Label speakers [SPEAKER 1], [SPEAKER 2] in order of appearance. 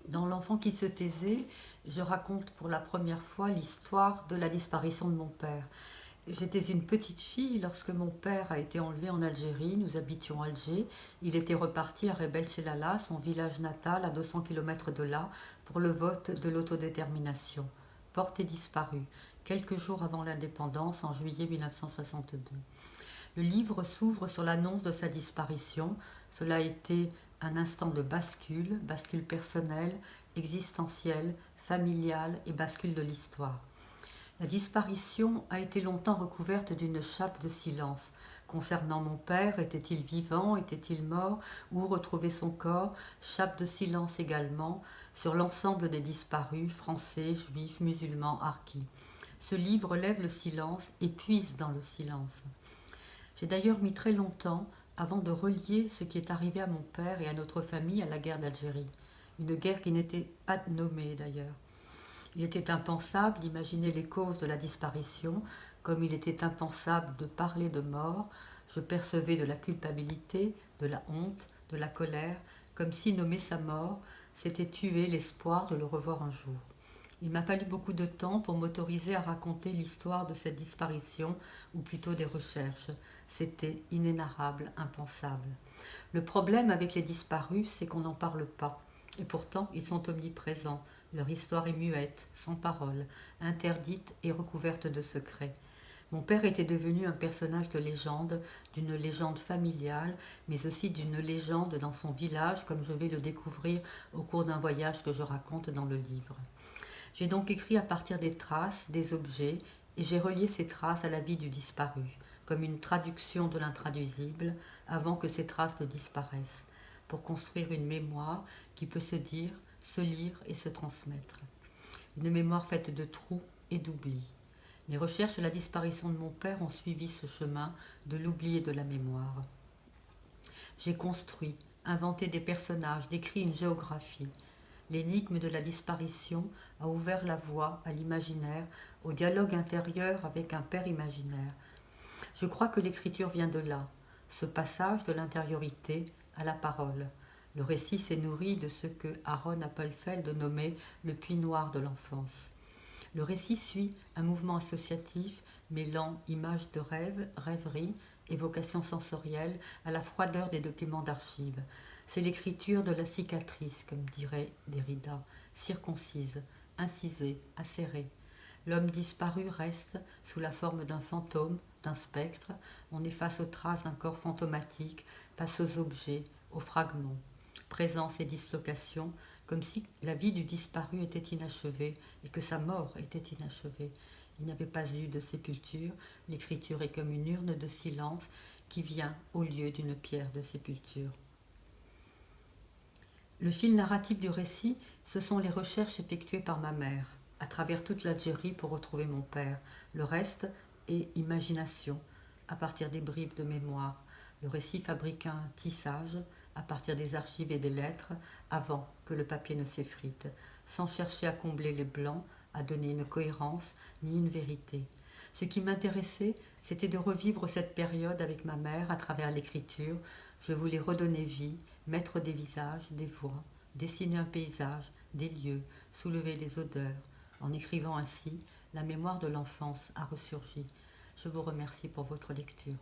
[SPEAKER 1] Dans L'enfant qui se taisait, je raconte pour la première fois l'histoire de la disparition de mon père. J'étais une petite fille lorsque mon père a été enlevé en Algérie. Nous habitions Alger. Il était reparti à Rebel Chelala, son village natal à 200 kilomètres de là, pour le vote de l'autodétermination. Porté disparu, quelques jours avant l'indépendance, en juillet 1962. Le livre s'ouvre sur l'annonce de sa disparition. Cela a été un instant de bascule, bascule personnelle, existentielle, familiale et bascule de l'histoire. La disparition a été longtemps recouverte d'une chape de silence. Concernant mon père, était-il vivant, était-il mort, où retrouver son corps? Chape de silence également sur l'ensemble des disparus, français, juifs, musulmans, harkis. Ce livre lève le silence et puise dans le silence. J'ai d'ailleurs mis très longtemps avant de relier ce qui est arrivé à mon père et à notre famille à la guerre d'Algérie. Une guerre qui n'était pas nommée d'ailleurs. Il était impensable d'imaginer les causes de la disparition, comme il était impensable de parler de mort. Je percevais de la culpabilité, de la honte, de la colère, comme si nommer sa mort, c'était tuer l'espoir de le revoir un jour. Il m'a fallu beaucoup de temps pour m'autoriser à raconter l'histoire de cette disparition, ou plutôt des recherches. C'était inénarrable, impensable. Le problème avec les disparus, c'est qu'on n'en parle pas. Et pourtant, ils sont omniprésents. Leur histoire est muette, sans parole, interdite et recouverte de secrets. Mon père était devenu un personnage de légende, d'une légende familiale, mais aussi d'une légende dans son village, comme je vais le découvrir au cours d'un voyage que je raconte dans le livre. J'ai donc écrit à partir des traces, des objets, et j'ai relié ces traces à la vie du disparu, comme une traduction de l'intraduisible, avant que ces traces ne disparaissent, pour construire une mémoire qui peut se dire, se lire et se transmettre. Une mémoire faite de trous et d'oubli. Mes recherches sur la disparition de mon père ont suivi ce chemin de l'oubli et de la mémoire. J'ai construit, inventé des personnages, décrit une géographie. L'énigme de la disparition a ouvert la voie à l'imaginaire, au dialogue intérieur avec un père imaginaire. Je crois que l'écriture vient de là, ce passage de l'intériorité à la parole. Le récit s'est nourri de ce que Aaron Appelfeld nommait le puits noir de l'enfance. Le récit suit un mouvement associatif mêlant images de rêve, rêverie, évocation sensorielle à la froideur des documents d'archives. C'est l'écriture de la cicatrice, comme dirait Derrida, circoncise, incisée, acérée. L'homme disparu reste sous la forme d'un fantôme, d'un spectre. On est face aux traces d'un corps fantomatique, face aux objets, aux fragments. Présence et dislocation, comme si la vie du disparu était inachevée et que sa mort était inachevée. Il n'y avait pas eu de sépulture. L'écriture est comme une urne de silence qui vient au lieu d'une pierre de sépulture. Le fil narratif du récit, ce sont les recherches effectuées par ma mère, à travers toute l'Algérie pour retrouver mon père. Le reste est imagination, à partir des bribes de mémoire. Le récit fabrique un tissage à partir des archives et des lettres avant que le papier ne s'effrite, sans chercher à combler les blancs, à donner une cohérence ni une vérité. Ce qui m'intéressait, c'était de revivre cette période avec ma mère à travers l'écriture. Je voulais redonner vie, mettre des visages, des voix, dessiner un paysage, des lieux, soulever les odeurs. En écrivant ainsi, la mémoire de l'enfance a ressurgi. Je vous remercie pour votre lecture.